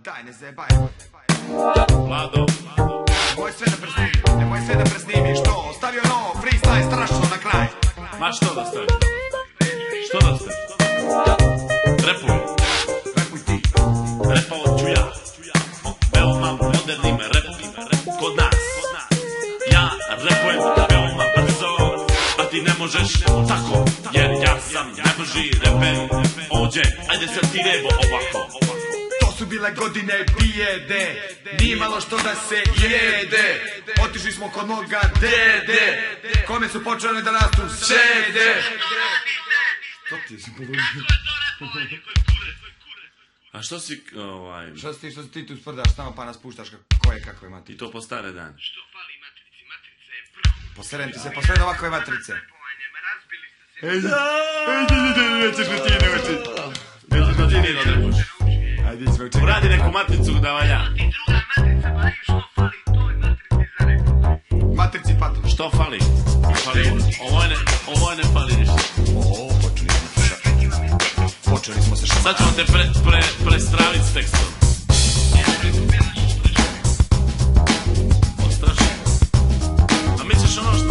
Daj, ne zebaj. Vlado. Nemoj sve da presnimiš to. Ostavio novo, freestyle, strašno na kraj. Ma što da stavi? Što da stavi? Repuj. Repuj ti. Repao ću ja. Veoma modernim repom. Kod nas. Ja repujem veoma brzo, a ti ne možeš tako, jer ja sam najbrži reper ovdje. Ajde sad ti nebo ovako. To su bile godine bijede, nije malo što da se jede. Otišli smo kod moga dede, kome su počeli da rastu sede. Što ti si poludio? A što si, Što si ti tu sprdaš tamo pa nas puštaš koje kakve matrice? I to po stare dane. Što fali matrici? Matrica je pro. Poserem ti se posred ovakve matrice. Razbili ste se. Nećeš mi ti ne uči. Nećeš da ti nije odrepuš. Ajde, sve učekaj. Uradi neku matricu da valja. Ti druga matrica, pa i što fali toj matrici za rekao. Matrici pato. Što fali? Ovo ne fali ništa. Počeli smo se šamati. Sad ćemo te prestraviti s tekstom. Odstrašiti. A mi ćeš ono što